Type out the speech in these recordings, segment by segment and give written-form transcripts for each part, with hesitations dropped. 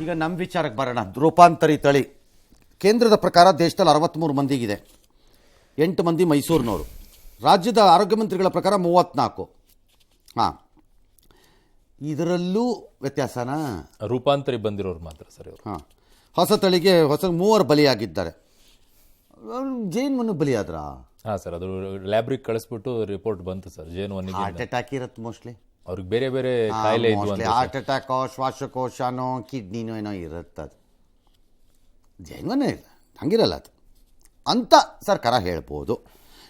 ಈಗ ನಮ್ಮ ವಿಚಾರಕ್ಕೆ ಬರೋಣ. ರೂಪಾಂತರಿ ತಳಿ ಕೇಂದ್ರದ ಪ್ರಕಾರ ದೇಶದಲ್ಲಿ 63 ಮಂದಿಗಿದೆ, 8 ಮಂದಿ ಮೈಸೂರಿನವರು. ರಾಜ್ಯದ ಆರೋಗ್ಯ ಮಂತ್ರಿಗಳ ಪ್ರಕಾರ 34. ಹಾಂ, ಇದರಲ್ಲೂ ವ್ಯತ್ಯಾಸನಾ? ರೂಪಾಂತರಿ ಬಂದಿರೋರು ಮಾತ್ರ ಸರ್ ಇವರು. ಹಾಂ, ಹೊಸ ತಳಿಗೆ 3 ಬಲಿಯಾಗಿದ್ದಾರೆ. ಜೈನ್ ಮನು ಬಲಿಯಾದ್ರ? ಹಾಂ ಸರ್, ಅದು ಲ್ಯಾಬ್ರಿಗೆ ಕಳಿಸ್ಬಿಟ್ಟು ರಿಪೋರ್ಟ್ ಬಂತು ಸರ್. ಜೇನು ಹಾರ್ಟ್ ಅಟ್ಯಾಕ್ ಇರುತ್ತೆ ಮೋಸ್ಟ್ಲಿ. ಅವ್ರಿಗೆ ಬೇರೆ ಬೇರೆ ಕಾಯಿಲೆ ಇದ್ವು ಅಂತ. ಹಾರ್ಟ್ ಅಟ್ಯಾಕೋ ಶ್ವಾಸಕೋಶನೋ ಕಿಡ್ನಿನೋ ಏನೋ ಇರುತ್ತೆ. ಅದು ಜೈನ್ವನ್ನೇ ಇಲ್ಲ, ಹಂಗಿರಲ್ಲ ಅದು ಅಂತ ಸರ್ಕಾರ ಹೇಳ್ಬೋದು.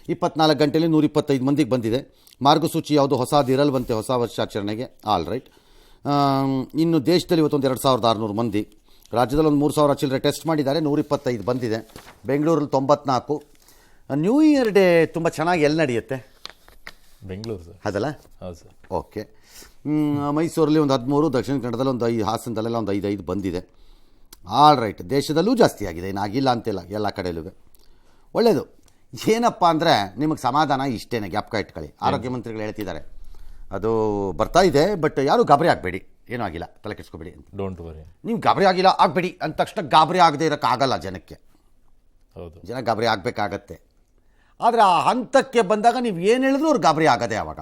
24 ಗಂಟೆಯಲ್ಲಿ 125 ಮಂದಿಗೆ ಬಂದಿದೆ. ಮಾರ್ಗಸೂಚಿ ಯಾವುದು ಹೊಸದು ಇರಲ್ವಂತೆ ಹೊಸ ವರ್ಷಾಚರಣೆಗೆ. All right. ಇನ್ನು ದೇಶದಲ್ಲಿ ಇವತ್ತೊಂದು 2600 ಮಂದಿ, ರಾಜ್ಯದಲ್ಲಿ ಒಂದು 3000 ಚಿಲ್ಲರೆ ಟೆಸ್ಟ್ ಮಾಡಿದ್ದಾರೆ. 125 ಬಂದಿದೆ. ಬೆಂಗಳೂರಲ್ಲಿ 94. ನ್ಯೂ ಇಯರ್ ಡೇ ತುಂಬ ಚೆನ್ನಾಗಿ ಎಲ್ಲಿ ನಡೆಯುತ್ತೆ? ಬೆಂಗಳೂರು ಸರ್. ಅದಲ್ಲ? ಹೌದು ಸರ್. ಓಕೆ. ಮೈಸೂರಲ್ಲಿ ಒಂದು 13, ದಕ್ಷಿಣ ಕನ್ನಡದಲ್ಲಿ ಒಂದು 5, ಹಾಸನದಲ್ಲೆಲ್ಲ ಒಂದು 5 ಬಂದಿದೆ. All right. ದೇಶದಲ್ಲೂ ಜಾಸ್ತಿ ಆಗಿದೆ, ಏನಾಗಿಲ್ಲ ಅಂತಿಲ್ಲ, ಎಲ್ಲ ಕಡೆಯಲ್ಲೂ ಒಳ್ಳೆಯದು. ಏನಪ್ಪ ಅಂದರೆ ನಿಮಗೆ ಸಮಾಧಾನ ಇಷ್ಟೇನೆ, ಜ್ಞಾಪಕ ಇಟ್ಕೊಳ್ಳಿ. ಆರೋಗ್ಯ ಮಂತ್ರಿಗಳು ಹೇಳ್ತಿದ್ದಾರೆ ಅದು ಬರ್ತಾ ಇದೆ, ಬಟ್ ಯಾರೂ ಗಾಬರಿ ಆಗಬೇಡಿ, ಏನೂ ಆಗಿಲ್ಲ, ತಲೆ ಕೆಡಿಸ್ಕೋಬೇಡಿ ಅಂತ. Don't worry. ನೀವು ಗಾಬರಿ ಆಗಿಲ್ಲ ಆಗಬೇಡಿ ಅಂದ ತಕ್ಷಣ ಗಾಬರಿ ಆಗದೆ ಇರೋಕ್ಕಾಗಲ್ಲ ಜನಕ್ಕೆ. ಹೌದು, ಜನ ಗಾಬರಿ ಆಗಬೇಕಾಗತ್ತೆ. ಆದರೆ ಆ ಹಂತಕ್ಕೆ ಬಂದಾಗ ನೀವು ಏನು ಹೇಳಿದ್ರು ಅವ್ರು ಗಾಬರಿ ಆಗದೆ ಆವಾಗ.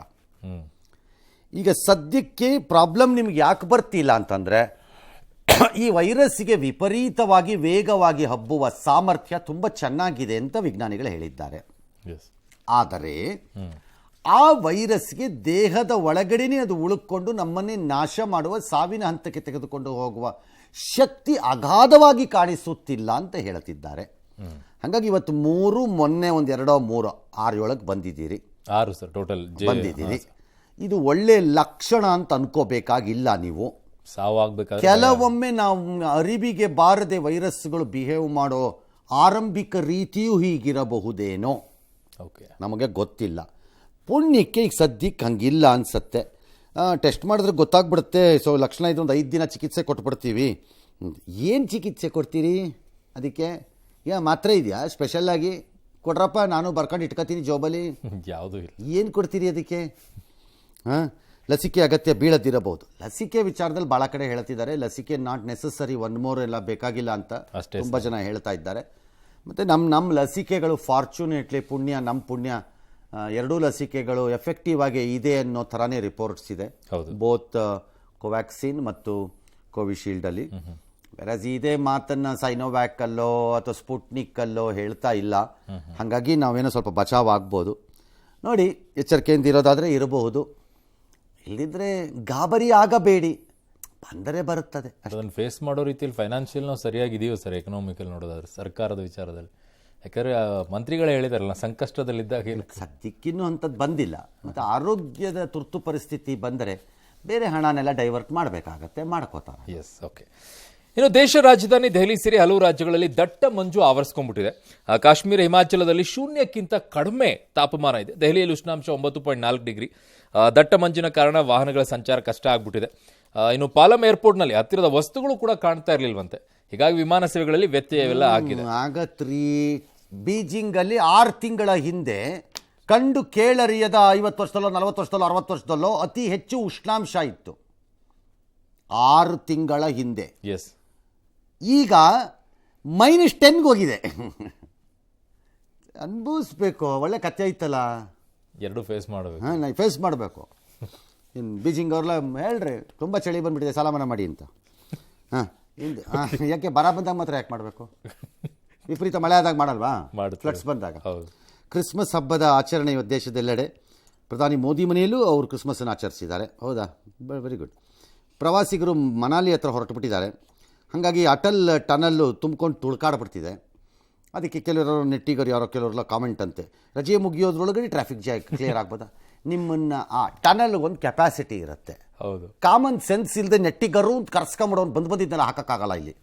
ಈಗ ಸದ್ಯಕ್ಕೆ ಪ್ರಾಬ್ಲಮ್ ನಿಮ್ಗೆ ಯಾಕೆ ಬರ್ತಿಲ್ಲ ಅಂತಂದರೆ, ಈ ವೈರಸ್ಸಿಗೆ ವಿಪರೀತವಾಗಿ ವೇಗವಾಗಿ ಹಬ್ಬುವ ಸಾಮರ್ಥ್ಯ ತುಂಬ ಚೆನ್ನಾಗಿದೆ ಅಂತ ವಿಜ್ಞಾನಿಗಳು ಹೇಳಿದ್ದಾರೆ. ಆದರೆ ಆ ವೈರಸ್ಗೆ ದೇಹದ ಒಳಗಡೆನೇ ಅದು ಉಳುಕೊಂಡು ನಮ್ಮನ್ನೇ ನಾಶ ಮಾಡುವ, ಸಾವಿನ ಹಂತಕ್ಕೆ ತೆಗೆದುಕೊಂಡು ಹೋಗುವ ಶಕ್ತಿ ಅಗಾಧವಾಗಿ ಕಾಣಿಸುತ್ತಿಲ್ಲ ಅಂತ ಹೇಳುತ್ತಿದ್ದಾರೆ. ಹಾಗಾಗಿ ಇವತ್ತು 3, ಮೊನ್ನೆ ಒಂದು 2, 3, 6, 7 ಬಂದಿದ್ದೀರಿ. 6 ಸರ್ ಟೋಟಲ್ ಬಂದಿದ್ದೀರಿ. ಇದು ಒಳ್ಳೆ ಲಕ್ಷಣ ಅಂತ ಅನ್ಕೋಬೇಕಾಗಿಲ್ಲ. ನೀವು ಸಾವಾಗಬೇಕಾದ್ರೆ ಕೆಲವೊಮ್ಮೆ ನಾವು ಅರಿವಿಗೆ ಬಾರದೆ ವೈರಸ್ಗಳು ಬಿಹೇವ್ ಮಾಡೋ ಆರಂಭಿಕ ರೀತಿಯೂ ಹೀಗಿರಬಹುದೇನೋ, ನಮಗೆ ಗೊತ್ತಿಲ್ಲ. ಪುಣ್ಯಕ್ಕೆ ಈಗ ಸದ್ಯಕ್ಕೆ ಹಂಗಿಲ್ಲ ಅನಿಸುತ್ತೆ. ಟೆಸ್ಟ್ ಮಾಡಿದ್ರೆ ಗೊತ್ತಾಗ್ಬಿಡುತ್ತೆ. ಸೊ ಲಕ್ಷಣ ಇದು, ಒಂದು 5 ದಿನ ಚಿಕಿತ್ಸೆ ಕೊಟ್ಬಿಡ್ತೀವಿ. ಏನು ಚಿಕಿತ್ಸೆ ಕೊಡ್ತೀರಿ ಅದಕ್ಕೆ? ಮಾತ್ರೆ ಇದೆಯಾ ಸ್ಪೆಷಲ್ಲಾಗಿ? ಕೊಡ್ರಪ್ಪ, ನಾನು ಬರ್ಕೊಂಡು ಇಟ್ಕೊತೀನಿ ಜೋಬಲ್ಲಿ. ಯಾವುದೂ ಇಲ್ಲ. ಏನು ಕೊಡ್ತೀರಿ ಅದಕ್ಕೆ? ಹಾಂ, ಲಸಿಕೆ ಅಗತ್ಯ ಬೀಳದಿರಬಹುದು. ಲಸಿಕೆ ವಿಚಾರದಲ್ಲಿ ಭಾಳ ಕಡೆ ಹೇಳ್ತಿದ್ದಾರೆ, ಲಸಿಕೆ ನಾಟ್ ನೆಸಸರಿ, 1 more ಎಲ್ಲ ಬೇಕಾಗಿಲ್ಲ ಅಂತ ತುಂಬ ಜನ ಹೇಳ್ತಾ ಇದ್ದಾರೆ. ಮತ್ತು ನಮ್ಮ ಲಸಿಕೆಗಳು ಫಾರ್ಚುನೇಟ್ಲಿ ನಮ್ಮ ಪುಣ್ಯ 2 ಲಸಿಕೆಗಳು ಎಫೆಕ್ಟಿವ್ ಆಗಿ ಇದೆ ಅನ್ನೋ ಥರನೇ ರಿಪೋರ್ಟ್ಸ್ ಇದೆ, ಬೋತ್ ಕೋವ್ಯಾಕ್ಸಿನ್ ಮತ್ತು ಕೋವಿಶೀಲ್ಡಲ್ಲಿ. ವೆರಸ್ ಇದೇ ಮಾತನ್ನು ಸೈನೋವ್ಯಾಕಲ್ಲೋ ಅಥವಾ ಸ್ಪುಟ್ನಿಕ್ಕಲ್ಲೋ ಹೇಳ್ತಾ ಇಲ್ಲ. ಹಾಗಾಗಿ ನಾವೇನೋ ಸ್ವಲ್ಪ ಬಚಾವ್ ಆಗ್ಬೋದು. ನೋಡಿ, ಎಚ್ಚರಿಕೆಯಿಂದ ಇರೋದಾದರೆ ಇರಬಹುದು, ಇಲ್ಲದಿದ್ದರೆ ಗಾಬರಿ ಆಗಬೇಡಿ, ಬಂದರೆ ಬರುತ್ತದೆ. ಅದನ್ನು ಫೇಸ್ ಮಾಡೋ ರೀತಿಯಲ್ಲಿ ಫೈನಾನ್ಷಿಯಲ್ ನಾವು ಸರಿಯಾಗಿದೆಯೋ ಸರ್, ಎಕನಾಮಿಕಲ್ ನೋಡೋದಾದ್ರೆ ಸರ್ಕಾರದ ವಿಚಾರದಲ್ಲಿ? ಯಾಕಂದರೆ ಮಂತ್ರಿಗಳೇ ಹೇಳಿದಾರಲ್ಲ, ಸಂಕಷ್ಟದಲ್ಲಿದ್ದಾಗ ಸದ್ಯಕ್ಕಿನ್ನೂ ಅಂಥದ್ದು ಬಂದಿಲ್ಲ. ಮತ್ತು ಆರೋಗ್ಯದ ತುರ್ತು ಪರಿಸ್ಥಿತಿ ಬಂದರೆ ಬೇರೆ ಹಣನೆಲ್ಲ ಡೈವರ್ಟ್ ಮಾಡಬೇಕಾಗತ್ತೆ, ಮಾಡ್ಕೋತಾರೆ. Yes, okay. ಇನ್ನು ದೇಶ ರಾಜಧಾನಿ ದೆಹಲಿ ಸೇರಿ ಹಲವು ರಾಜ್ಯಗಳಲ್ಲಿ ದಟ್ಟ ಮಂಜು ಆವರಿಸಿಕೊಂಡ್ಬಿಟ್ಟಿದೆ. ಕಾಶ್ಮೀರ, ಹಿಮಾಚಲದಲ್ಲಿ 0ಕ್ಕಿಂತ ಕಡಿಮೆ ತಾಪಮಾನ ಇದೆ. ದೆಹಲಿಯಲ್ಲಿ ಉಷ್ಣಾಂಶ 9.4 ಡಿಗ್ರಿ. ದಟ್ಟ ಮಂಜಿನ ಕಾರಣ ವಾಹನಗಳ ಸಂಚಾರ ಕಷ್ಟ ಆಗ್ಬಿಟ್ಟಿದೆ. ಇನ್ನು ಪಾಲಂ ಏರ್ಪೋರ್ಟ್ನಲ್ಲಿ ಹತ್ತಿರದ ವಸ್ತುಗಳು ಕೂಡ ಕಾಣ್ತಾ ಇರಲಿಲ್ವಂತೆ. ಹೀಗಾಗಿ ವಿಮಾನ ಸೇವೆಗಳಲ್ಲಿ ವ್ಯತ್ಯಯವೆಲ್ಲ ಆಗಿದೆ. ಆಗತ್ರಿ, ಬೀಜಿಂಗಲ್ಲಿ 6 ತಿಂಗಳ ಹಿಂದೆ ಕಂಡು ಕೇಳರಿಯದ 50 ವರ್ಷದಲ್ಲೋ 40 ವರ್ಷದಲ್ಲೋ 60 ವರ್ಷದಲ್ಲೋ ಅತಿ ಹೆಚ್ಚು ಉಷ್ಣಾಂಶ ಇತ್ತು. 6 ತಿಂಗಳ ಹಿಂದೆ. ಎಸ್, ಈಗ -10 ಹೋಗಿದೆ. ಅನುಭವಿಸ್ಬೇಕು. ಒಳ್ಳೆ ಕಥೆ ಐತಲ್ಲ, 2 ಫೇಸ್ ಮಾಡಬೇಕು. ಹಾಂ, ನಾನು ಫೇಸ್ ಮಾಡಬೇಕು. ಇನ್ನು ಬೀಜಿಂಗ್ ಅವ್ರಲ್ಲ ಹೇಳ್ರಿ, ತುಂಬ ಚಳಿ ಬಂದುಬಿಟ್ಟಿದೆ, ಸಾಲ ಮನ್ನಾ ಮಾಡಿ ಅಂತ. ಹಾಂ, ಯಾಕೆ ಬರ ಬಂದಾಗ ಮಾತ್ರ ಯಾಕೆ ಮಾಡಬೇಕು? ವಿಪರೀತ ಮಳೆ ಆದಾಗ ಮಾಡಲ್ವಾ? ಫ್ಲಡ್ಸ್ ಬಂದಾಗ. ಕ್ರಿಸ್ಮಸ್ ಹಬ್ಬದ ಆಚರಣೆ ಇವತ್ತು ದೇಶದೆಲ್ಲೆಡೆ. ಪ್ರಧಾನಿ ಮೋದಿ ಮನೆಯಲ್ಲೂ ಅವರು ಕ್ರಿಸ್ಮಸ್ಸನ್ನು ಆಚರಿಸಿದ್ದಾರೆ. ಹೌದಾ? Very good. ಪ್ರವಾಸಿಗರು ಮನಾಲಿ ಹತ್ರ ಹೊರಟು ಬಿಟ್ಟಿದ್ದಾರೆ. ಹಾಗಾಗಿ ಅಟಲ್ ಟನಲ್ಲು ತುಂಬಿಕೊಂಡು ತುಳ್ಕಾಡ್ಬಿಡ್ತಿದೆ. ಅದಕ್ಕೆ ಕೆಲವರು ನೆಟ್ಟಿಗರು ಯಾರೋ ಕೆಲವರೆಲ್ಲ ಕಾಮೆಂಟ್ ಅಂತೆ, ರಜೆ ಮುಗಿಯೋದ್ರೊಳಗಡೆ ಟ್ರಾಫಿಕ್ ಕ್ಲಿಯರ್ ಆಗ್ಬೋದಾ? ನಿಮ್ಮನ್ನು ಆ ಟನಲ್ ಒಂದು ಕೆಪಾಸಿಟಿ ಇರುತ್ತೆ. ಹೌದು, ಕಾಮನ್ ಸೆನ್ಸ್ ಇಲ್ಲದೆ ನೆಟ್ಟಿಗರು ಕರ್ಸ್ಕೊಂಬಿಡೋನು ಬಂದಿದ್ದೆಲ್ಲ ಹಾಕೋಕ್ಕಾಗಲ್ಲ. ಇಲ್ಲಿ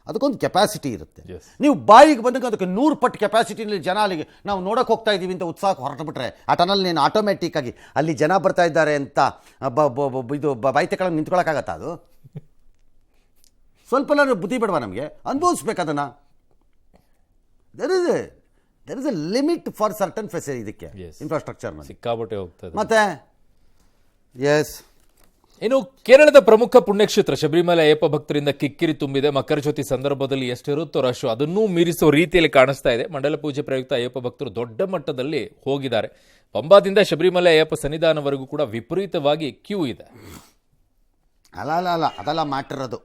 ಅದಕ್ಕೊಂದು ಕೆಪಾಸಿಟಿ ಇರುತ್ತೆ. ನೀವು ಬಾಯಿಗೆ ಬಂದಾಗ ಅದಕ್ಕೆ 100 ಪಟ್ಟು ಕೆಪಾಸಿಟಿನಲ್ಲಿ ಜನ ಅಲ್ಲಿಗೆ ನಾವು ನೋಡೋಕೆ ಹೋಗ್ತಾ ಇದ್ದೀವಿ ಅಂತ ಉತ್ಸಾಹಕ್ಕೆ ಹೊರಟು ಬಿಟ್ರೆ ಆ ಟನಲ್ ನೀನು ಆಟೋಮೆಟಿಕ್ಕಾಗಿ ಅಲ್ಲಿ ಜನ ಬರ್ತಾ ಇದ್ದಾರೆ ಅಂತ ಇದು ಬಾಯಿ ತಗೊಳ್ಳೋಕೆ ನಿಂತ್ಕೊಳ್ಳೋಕ್ಕಾಗತ್ತಾ? ಅದು ಸ್ವಲ್ಪ ಬುದ್ಧಿ ಬಿಡುವ, ನಮಗೆ ಅನುಭವಿಸ್ಬೇಕು ಅದನ್ನು. There is A limit for certain facility, ಇದಕ್ಕೆ ಇನ್ಫ್ರಾಸ್ಟ್ರಕ್ಚರ್ನ ಸಿಕ್ಕಾಪಟ್ಟೆ ಹೋಗ್ತದೆ. ಮತ್ತೆ ಎಸ್, ಇನ್ನು ಕೇರಳದ ಪ್ರಮುಖ ಪುಣ್ಯಕ್ಷೇತ್ರ ಶಬರಿಮಲೆ ಅಯ್ಯಪ್ಪ ಭಕ್ತರಿಂದ ಕಿಕ್ಕಿರಿ ತುಂಬಿದೆ. ಮಕರ ಜ್ಯೋತಿ ಸಂದರ್ಭದಲ್ಲಿ ಎಷ್ಟಿರುತ್ತೋ ರಶ್ ಅದನ್ನೂ ಮೀರಿಸುವ ರೀತಿಯಲ್ಲಿ ಕಾಣಿಸ್ತಾ ಇದೆ. ಮಂಡಲ ಪೂಜೆ ಪ್ರಯುಕ್ತ ಅಯ್ಯಪ್ಪ ಭಕ್ತರು ದೊಡ್ಡ ಮಟ್ಟದಲ್ಲಿ ಹೋಗಿದ್ದಾರೆ. ಪಂಬಾದಿಂದ ಶಬರಿಮಲೆ ಅಯ್ಯಪ್ಪ ಸನ್ನಿಧಾನವರೆಗೂ ಕೂಡ ವಿಪರೀತವಾಗಿ ಕ್ಯೂ ಇದೆ. ಅಲ್ಲ ಅದೆಲ್ಲ ಮ್ಯಾಟರ್. ಅದು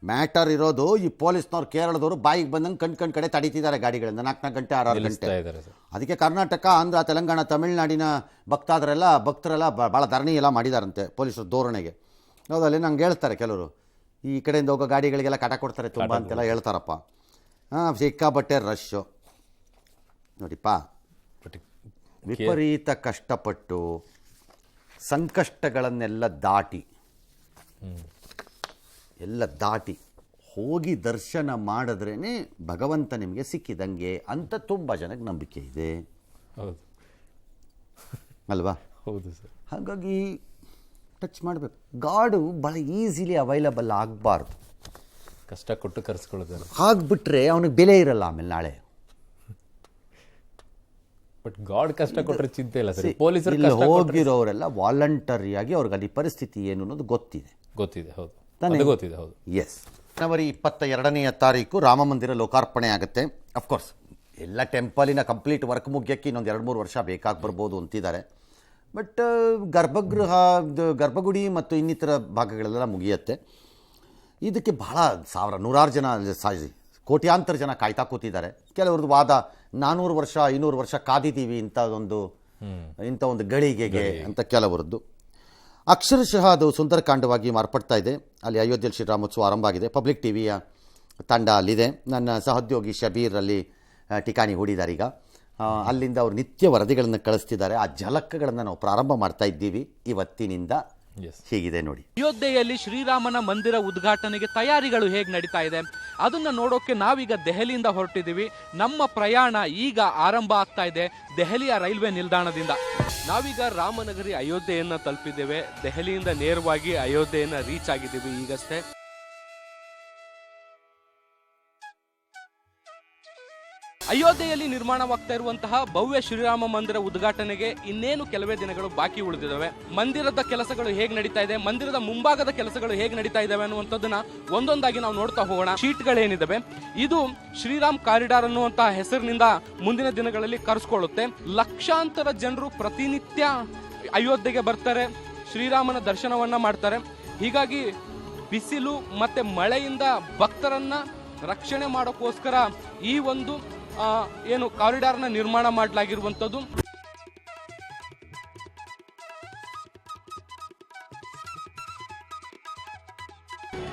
ಮ್ಯಾಟರ್ ಇರೋದು ಈ ಪೊಲೀಸ್ನವ್ರು ಕೇರಳದವರು ಬಾಯಿಗೆ ಬಂದಂಗೆ ಕಣ್ ಕಡೆ ತಡೀತಿದ್ದಾರೆ ಗಾಡಿಗಳಿಂದ 4 ಗಂಟೆ 6 ಗಂಟೆ. ಅದಕ್ಕೆ ಕರ್ನಾಟಕ, ಆಂಧ್ರ, ತೆಲಂಗಾಣ, ತಮಿಳುನಾಡಿನ ಭಕ್ತರೆಲ್ಲ ಭಾಳ ಧರಣಿ ಎಲ್ಲ ಮಾಡಿದಾರಂತೆ ಪೊಲೀಸರು ಧೋರಣೆಗೆ. ಹೌದಲ್ಲಿ ನಂಗೆ ಹೇಳ್ತಾರೆ ಕೆಲವರು, ಈ ಕಡೆಯಿಂದ ಹೋಗೋ ಗಾಡಿಗಳಿಗೆಲ್ಲ ಕಾಟ ಕೊಡ್ತಾರೆ ತುಂಬ ಅಂತೆಲ್ಲ ಹೇಳ್ತಾರಪ್ಪ. ಸಿಕ್ಕಾಬಟ್ಟೆ ರಶ್ಶು ನೋಡಿಪ್ಪ. ವಿಪರೀತ ಕಷ್ಟಪಟ್ಟು ಸಂಕಷ್ಟಗಳನ್ನೆಲ್ಲ ದಾಟಿ ಹೋಗಿ ದರ್ಶನ ಮಾಡಿದ್ರೇ ಭಗವಂತ ನಿಮಗೆ ಸಿಕ್ಕಿದಂಗೆ ಅಂತ ತುಂಬ ಜನಕ್ಕೆ ನಂಬಿಕೆ ಇದೆ ಅಲ್ವಾ? ಹೌದು ಸರ್. ಹಾಗಾಗಿ ಟಚ್ ಮಾಡಬೇಕು. ಗಾಡು ಭಾಳ ಈಸಿಲಿ ಅವೈಲಬಲ್ ಆಗಬಾರ್ದು. ಕಷ್ಟ ಕೊಟ್ಟು ಕರೆಸ್ಕೊಳ್ಳೋದು ಆಗ್ಬಿಟ್ರೆ ಅವನಿಗೆ ಬೆಲೆ ಇರಲ್ಲ ಆಮೇಲೆ ನಾಳೆ. ಬಟ್ ಗಾಡ್ ಕಷ್ಟ ಕೊಟ್ಟರೆ ಚಿಂತೆ ಇಲ್ಲ ಸರ್. ಪೊಲೀಸರು ಹೋಗಿರೋರೆಲ್ಲ ವಾಲಂಟರಿಯಾಗಿ ಅವ್ರಿಗೆ ಅಲ್ಲಿ ಪರಿಸ್ಥಿತಿ ಏನು ಅನ್ನೋದು ಗೊತ್ತಿದೆ. ಹೌದು. ಎಸ್. ಜನವರಿ 22ನೇ ತಾರೀಕು ರಾಮ ಮಂದಿರ ಲೋಕಾರ್ಪಣೆ ಆಗುತ್ತೆ. ಅಫ್ಕೋರ್ಸ್ ಎಲ್ಲ ಟೆಂಪಲಿನ ಕಂಪ್ಲೀಟ್ ವರ್ಕ್ ಮುಗಿಯೋಕ್ಕೆ ಇನ್ನೊಂದು 2-3 ವರ್ಷ ಬೇಕಾಗಿ ಬರ್ಬೋದು ಅಂತಿದ್ದಾರೆ. ಬಟ್ ಗರ್ಭಗುಡಿ ಮತ್ತು ಇನ್ನಿತರ ಭಾಗಗಳೆಲ್ಲ ಮುಗಿಯುತ್ತೆ. ಇದಕ್ಕೆ ಬಹಳ ನೂರಾರು ಜನ, ಕೋಟ್ಯಾಂತರ ಜನ ಕಾಯ್ತಾ ಕೂತಿದ್ದಾರೆ. ಕೆಲವ್ರದ್ದು ವಾದ 400 ವರ್ಷ 500 ವರ್ಷ ಕಾದಿದ್ದೀವಿ ಇಂಥ ಒಂದು ಗಳಿಗೆಗೆ ಅಂತ ಕೆಲವರದ್ದು. ಅಕ್ಷರಶಃ ಅದು ಸುಂದರಕಾಂಡವಾಗಿ ಮಾರ್ಪಡ್ತಾ ಇದೆ. ಅಲ್ಲಿ ಅಯೋಧ್ಯೆಯಲ್ಲಿ ಶ್ರೀರಾಮೋತ್ಸವ ಆರಂಭ ಆಗಿದೆ. ಪಬ್ಲಿಕ್ ಟಿವಿಯ ತಂಡ ಅಲ್ಲಿದೆ. ನನ್ನ ಸಹೋದ್ಯೋಗಿ ಶಬೀರ್ ಅಲ್ಲಿ ಠಿಕಾಣಿ ಹೂಡಿದ್ದಾರೆ. ಈಗ ಅಲ್ಲಿಂದ ಅವರು ನಿತ್ಯ ವರದಿಗಳನ್ನು ಕಳಿಸ್ತಿದ್ದಾರೆ. ಆ ಝಲಕ್ಗಳನ್ನು ನಾವು ಪ್ರಾರಂಭ ಮಾಡ್ತಾ ಇದ್ದೀವಿ ಇವತ್ತಿನಿಂದ. ಹೀಗಿದೆ ನೋಡಿ. ಅಯೋಧ್ಯೆಯಲ್ಲಿ ಶ್ರೀರಾಮನ ಮಂದಿರ ಉದ್ಘಾಟನೆಗೆ ತಯಾರಿಗಳು ಹೇಗೆ ನಡೀತಾ ಇದೆ ಅದನ್ನ ನೋಡೋಕೆ ನಾವೀಗ ದೆಹಲಿಯಿಂದ ಹೊರಟಿದ್ದೀವಿ. ನಮ್ಮ ಪ್ರಯಾಣ ಈಗ ಆರಂಭ ಆಗ್ತಾ ಇದೆ ದೆಹಲಿಯ ರೈಲ್ವೆ ನಿಲ್ದಾಣದಿಂದ. ನಾವೀಗ ರಾಮನಗರಿ ಅಯೋಧ್ಯೆಯನ್ನ ತಲುಪಿದ್ದೇವೆ. ದೆಹಲಿಯಿಂದ ನೇರವಾಗಿ ಅಯೋಧ್ಯೆಯನ್ನ ರೀಚ್ ಆಗಿದ್ದೀವಿ ಈಗಷ್ಟೇ. ಅಯೋಧ್ಯೆಯಲ್ಲಿ ನಿರ್ಮಾಣವಾಗ್ತಾ ಇರುವಂತಹ ಭವ್ಯ ಶ್ರೀರಾಮ ಮಂದಿರ ಉದ್ಘಾಟನೆಗೆ ಇನ್ನೇನು ಕೆಲವೇ ದಿನಗಳು ಬಾಕಿ ಉಳಿದಿದ್ದಾವೆ. ಮಂದಿರದ ಕೆಲಸಗಳು ಹೇಗೆ ನಡೀತಾ ಇದೆ, ಮಂದಿರದ ಮುಂಭಾಗದ ಕೆಲಸಗಳು ಹೇಗೆ ನಡೀತಾ ಇದಾವೆ ಅನ್ನುವಂಥದ್ದನ್ನ ಒಂದೊಂದಾಗಿ ನಾವು ನೋಡ್ತಾ ಹೋಗೋಣ. ಶೀಟ್ಗಳೇನಿದಾವೆ ಇದು ಶ್ರೀರಾಮ್ ಕಾರಿಡಾರ್ ಅನ್ನುವಂತಹ ಹೆಸರಿನಿಂದ ಮುಂದಿನ ದಿನಗಳಲ್ಲಿ ಕರೆಸ್ಕೊಳ್ಳುತ್ತೆ. ಲಕ್ಷಾಂತರ ಜನರು ಪ್ರತಿನಿತ್ಯ ಅಯೋಧ್ಯೆಗೆ ಬರ್ತಾರೆ, ಶ್ರೀರಾಮನ ದರ್ಶನವನ್ನ ಮಾಡ್ತಾರೆ. ಹೀಗಾಗಿ ಬಿಸಿಲು ಮತ್ತೆ ಮಳೆಯಿಂದ ಭಕ್ತರನ್ನ ರಕ್ಷಣೆ ಮಾಡೋಕ್ಕೋಸ್ಕರ ಈ ಒಂದು ಏನು ಕಾರಿಡಾರ್ನ ನಿರ್ಮಾಣ ಮಾಡಲಾಗಿರುವಂಥದ್ದು.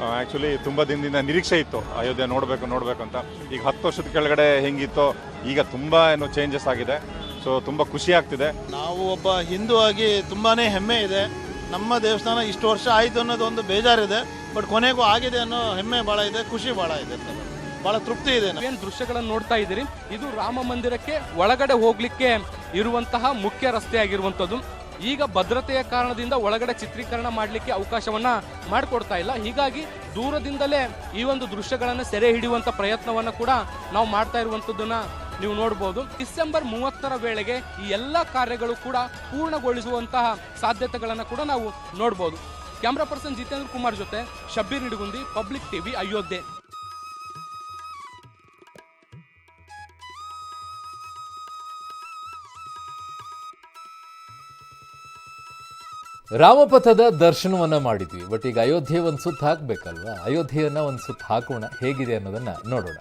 ಆ್ಯಕ್ಚುಲಿ ತುಂಬ ದಿನದಿಂದ ನಿರೀಕ್ಷೆ ಇತ್ತು ಅಯೋಧ್ಯೆ ನೋಡಬೇಕು ಅಂತ. ಈಗ 10 ವರ್ಷದ ಕೆಳಗಡೆ ಹೆಂಗಿತ್ತೋ ಈಗ ತುಂಬ ಚೇಂಜಸ್ ಆಗಿದೆ. ಸೊ ತುಂಬ ಖುಷಿ ಆಗ್ತಿದೆ. ನಾವು ಒಬ್ಬ ಹಿಂದೂ ಆಗಿ ತುಂಬಾನೇ ಹೆಮ್ಮೆ ಇದೆ. ನಮ್ಮ ದೇವಸ್ಥಾನ ಇಷ್ಟು ವರ್ಷ ಆಯಿತು ಅನ್ನೋದು ಒಂದು ಬೇಜಾರಿದೆ. ಬಟ್ ಕೊನೆಗೂ ಆಗಿದೆ ಅನ್ನೋ ಹೆಮ್ಮೆ ಭಾಳ ಇದೆ, ಖುಷಿ ಭಾಳ ಇದೆ, ಬಹಳ ತೃಪ್ತಿ ಇದೆ. ಏನ್ ದೃಶ್ಯಗಳನ್ನು ನೋಡ್ತಾ ಇದ್ದೀರಿ ಇದು ರಾಮ ಮಂದಿರಕ್ಕೆ ಒಳಗಡೆ ಹೋಗ್ಲಿಕ್ಕೆ ಇರುವಂತಹ ಮುಖ್ಯ ರಸ್ತೆ ಆಗಿರುವಂತದ್ದು. ಈಗ ಭದ್ರತೆಯ ಕಾರಣದಿಂದ ಒಳಗಡೆ ಚಿತ್ರೀಕರಣ ಮಾಡಲಿಕ್ಕೆ ಅವಕಾಶವನ್ನ ಮಾಡಿಕೊಡ್ತಾ ಇಲ್ಲ. ಹೀಗಾಗಿ ದೂರದಿಂದಲೇ ಈ ಒಂದು ದೃಶ್ಯಗಳನ್ನ ಸೆರೆ ಹಿಡಿಯುವಂತ ಪ್ರಯತ್ನವನ್ನ ಕೂಡ ನಾವು ಮಾಡ್ತಾ ಇರುವಂತದ್ದನ್ನ ನೀವು ನೋಡಬಹುದು. ಡಿಸೆಂಬರ್ 30ರ ವೇಳೆಗೆ ಈ ಎಲ್ಲಾ ಕಾರ್ಯಗಳು ಕೂಡ ಪೂರ್ಣಗೊಳಿಸುವಂತಹ ಸಾಧ್ಯತೆಗಳನ್ನ ಕೂಡ ನಾವು ನೋಡಬಹುದು. ಕ್ಯಾಮರಾ ಪರ್ಸನ್ ಜಿತೇಂದ್ರ ಕುಮಾರ್ ಜೊತೆ ಶಬ್ಬೀರ್ ನಿಡಗುಂದಿ, ಪಬ್ಲಿಕ್ ಟಿವಿ, ಅಯೋಧ್ಯೆ. ರಾಮಪಥದ ದರ್ಶನವನ್ನ ಮಾಡಿದ್ವಿ. ಬಟ್ ಈಗ ಅಯೋಧ್ಯೆ ಒಂದು ಸುತ್ತ ಹಾಕ್ಬೇಕಲ್ವಾ? ಅಯೋಧ್ಯೆಯನ್ನ ಒಂದು ಸುತ್ತ ಹಾಕೋಣ, ಹೇಗಿದೆ ಅನ್ನೋದನ್ನ ನೋಡೋಣ.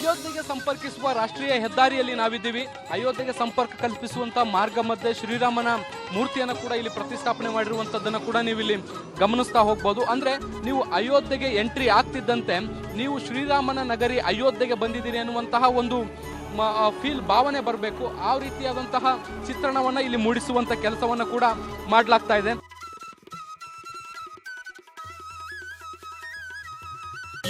ಅಯೋಧ್ಯೆಗೆ ಸಂಪರ್ಕಿಸುವ ರಾಷ್ಟ್ರೀಯ ಹೆದ್ದಾರಿಯಲ್ಲಿ ನಾವಿದ್ದೀವಿ. ಅಯೋಧ್ಯೆಗೆ ಸಂಪರ್ಕ ಕಲ್ಪಿಸುವಂತ ಮಾರ್ಗ ಮಧ್ಯೆ ಶ್ರೀರಾಮನ ಮೂರ್ತಿಯನ್ನು ಕೂಡ ಇಲ್ಲಿ ಪ್ರತಿಷ್ಠಾಪನೆ ಮಾಡಿರುವಂತದ್ದನ್ನ ಕೂಡ ನೀವು ಇಲ್ಲಿ ಗಮನಿಸ್ತಾ ಹೋಗ್ಬೋದು. ಅಂದ್ರೆ ನೀವು ಅಯೋಧ್ಯೆಗೆ ಎಂಟ್ರಿ ಆಗ್ತಿದ್ದಂತೆ ನೀವು ಶ್ರೀರಾಮನ ನಗರಿ ಅಯೋಧ್ಯೆಗೆ ಬಂದಿದ್ದೀರಿ ಅನ್ನುವಂತಹ ಒಂದು ಫೀಲ್, ಭಾವನೆ ಬರಬೇಕು. ಆ ರೀತಿಯಾದಂತಹ ಚಿತ್ರಣವನ್ನ ಇಲ್ಲಿ ಮೂಡಿಸುವಂತ ಕೆಲಸವನ್ನ ಕೂಡ ಮಾಡಲಾಗ್ತಾ ಇದೆ.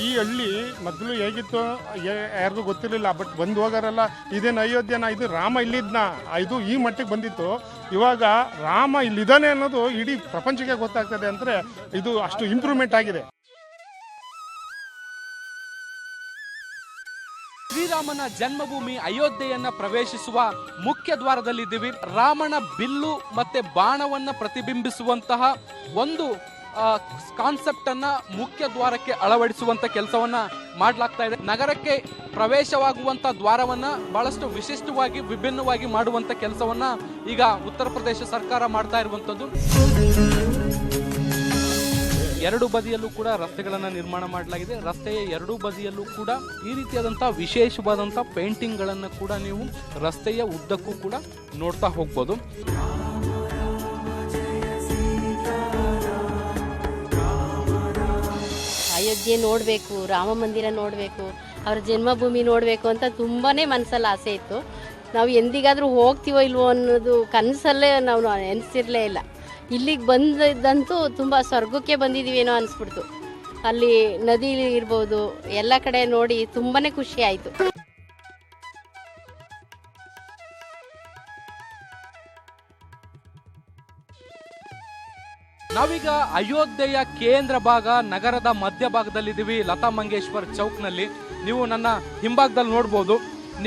ಈ ಹಳ್ಳಿ ಮೊದಲು ಹೇಗಿತ್ತು ಯಾರಿಗೂ ಗೊತ್ತಿರಲಿಲ್ಲ. ಬಟ್ ಬಂದು ಹೋಗಾರಲ್ಲ ಇದೇನು ಅಯೋಧ್ಯೆನ, ಇದು ರಾಮ ಇಲ್ಲಿದ್ನ, ಇದು ಈ ಮಟ್ಟಿಗೆ ಬಂದಿತ್ತು. ಇವಾಗ ರಾಮ ಇಲ್ಲಿದ್ದಾನೆ ಅನ್ನೋದು ಇಡೀ ಪ್ರಪಂಚಕ್ಕೆ ಗೊತ್ತಾಗ್ತದೆ. ಅಂದರೆ ಇದು ಅಷ್ಟು ಇಂಪ್ರೂವ್ಮೆಂಟ್ ಆಗಿದೆ. ಶ್ರೀರಾಮನ ಜನ್ಮಭೂಮಿ ಅಯೋಧ್ಯೆಯನ್ನ ಪ್ರವೇಶಿಸುವ ಮುಖ್ಯ ದ್ವಾರದಲ್ಲಿದ್ದೀವಿ. ರಾಮನ ಬಿಲ್ಲು ಮತ್ತೆ ಬಾಣವನ್ನ ಪ್ರತಿಬಿಂಬಿಸುವಂತಹ ಒಂದು ಕಾನ್ಸೆಪ್ಟ್ ಅನ್ನ ಮುಖ್ಯ ದ್ವಾರಕ್ಕೆ ಅಳವಡಿಸುವಂತ ಕೆಲಸವನ್ನ ಮಾಡಲಾಗ್ತಾ ಇದೆ. ನಗರಕ್ಕೆ ಪ್ರವೇಶವಾಗುವಂತ ದ್ವಾರವನ್ನ ಬಹಳಷ್ಟು ವಿಶಿಷ್ಟವಾಗಿ ವಿಭಿನ್ನವಾಗಿ ಮಾಡುವಂತ ಕೆಲಸವನ್ನ ಈಗ ಉತ್ತರ ಪ್ರದೇಶ ಸರ್ಕಾರ ಮಾಡ್ತಾ ಇರುವಂತದ್ದು. ಎರಡು ಬದಿಯಲ್ಲೂ ಕೂಡ ರಸ್ತೆಗಳನ್ನ ನಿರ್ಮಾಣ ಮಾಡಲಾಗಿದೆ. ರಸ್ತೆಯ ಎರಡೂ ಬದಿಯಲ್ಲೂ ಕೂಡ ಈ ರೀತಿಯಾದಂತಹ ವಿಶೇಷವಾದಂತಹ ಪೇಂಟಿಂಗ್ ಗಳನ್ನ ಕೂಡ ನೀವು ರಸ್ತೆಯ ಉದ್ದಕ್ಕೂ ಕೂಡ ನೋಡ್ತಾ ಹೋಗ್ಬೋದು. ಅಯೋಧ್ಯೆ ನೋಡಬೇಕು, ರಾಮ ಮಂದಿರ ನೋಡಬೇಕು, ಅವರ ಜನ್ಮಭೂಮಿ ನೋಡಬೇಕು ಅಂತ ತುಂಬಾ ಮನಸ್ಸಲ್ಲಿ ಆಸೆ ಇತ್ತು. ನಾವು ಎಂದಿಗಾದರೂ ಹೋಗ್ತೀವೋ ಇಲ್ವೋ ಅನ್ನೋದು ಕನಸಲ್ಲೇ ನಾವು ಎನಿಸಿರಲೇ ಇಲ್ಲ. ಇಲ್ಲಿಗೆ ಬಂದಿದ್ದಂತೂ ತುಂಬ ಸ್ವರ್ಗಕ್ಕೆ ಬಂದಿದ್ದೀವೇನೋ ಅನಿಸ್ಬಿಡ್ತು. ಅಲ್ಲಿ ನದಿ ಇರ್ಬೋದು, ಎಲ್ಲ ಕಡೆ ನೋಡಿ ತುಂಬಾ ಖುಷಿ ಆಯಿತು. ನಾವೀಗ ಅಯೋಧ್ಯೆಯ ಕೇಂದ್ರ ಭಾಗ ನಗರದ ಮಧ್ಯಭಾಗದಲ್ಲಿದ್ದೀವಿ, ಲತಾ ಮಂಗೇಶ್ವರ್ ಚೌಕ್ನಲ್ಲಿ. ನೀವು ನನ್ನ ಹಿಂಭಾಗದಲ್ಲಿ ನೋಡ್ಬೋದು.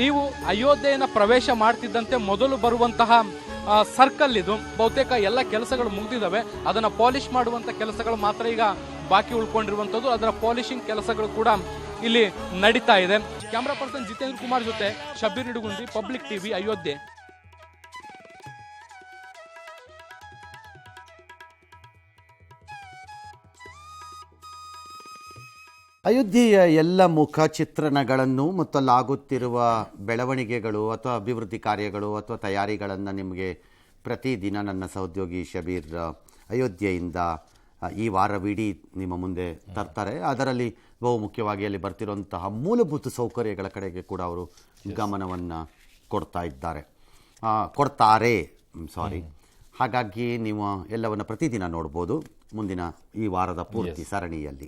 ನೀವು ಅಯೋಧ್ಯೆಯನ್ನು ಪ್ರವೇಶ ಮಾಡ್ತಿದ್ದಂತೆ ಮೊದಲು ಬರುವಂತಹ ಸರ್ಕಲ್ ಇದು. ಬಹುತೇಕ ಎಲ್ಲ ಕೆಲಸಗಳು ಮುಗಿದಿದ್ದಾವೆ. ಅದನ್ನು ಪಾಲಿಶ್ ಮಾಡುವಂಥ ಕೆಲಸಗಳು ಮಾತ್ರ ಈಗ ಬಾಕಿ ಉಳ್ಕೊಂಡಿರುವಂಥದ್ದು. ಅದರ ಪಾಲಿಶಿಂಗ್ ಕೆಲಸಗಳು ಕೂಡ ಇಲ್ಲಿ ನಡೀತಾ ಇದೆ. ಕ್ಯಾಮ್ರಾ ಪರ್ಸನ್ ಜಿತೇಂದ್ರ ಕುಮಾರ್ ಜೊತೆ ಶಬೀರ್ ನಿಡುಗುಂದಿ, ಪಬ್ಲಿಕ್ ಟಿವಿ, ಅಯೋಧ್ಯೆ. ಅಯೋಧ್ಯೆಯ ಎಲ್ಲ ಮುಖ ಚಿತ್ರಣಗಳನ್ನು ಮತ್ತು ಅಲ್ಲಾಗುತ್ತಿರುವ ಬೆಳವಣಿಗೆಗಳು ಅಥವಾ ಅಭಿವೃದ್ಧಿ ಕಾರ್ಯಗಳು ಅಥವಾ ತಯಾರಿಗಳನ್ನು ನಿಮಗೆ ಪ್ರತಿದಿನ ನನ್ನ ಸಹೋದ್ಯೋಗಿ ಶಬೀರ್ ಅಯೋಧ್ಯೆಯಿಂದ ಈ ವಾರವಿಡೀ ನಿಮ್ಮ ಮುಂದೆ ತರ್ತಾರೆ. ಅದರಲ್ಲಿ ಬಹು ಮುಖ್ಯವಾಗಿ ಅಲ್ಲಿ ಬರ್ತಿರುವಂತಹ ಮೂಲಭೂತ ಸೌಕರ್ಯಗಳ ಕಡೆಗೆ ಕೂಡ ಅವರು ಗಮನವನ್ನು ಕೊಡ್ತಾರೆ. ಹಾಗಾಗಿ ನೀವು ಎಲ್ಲವನ್ನು ಪ್ರತಿದಿನ ನೋಡ್ಬೋದು ಮುಂದಿನ ಈ ವಾರದ ಪೂರ್ತಿ ಸರಣಿಯಲ್ಲಿ.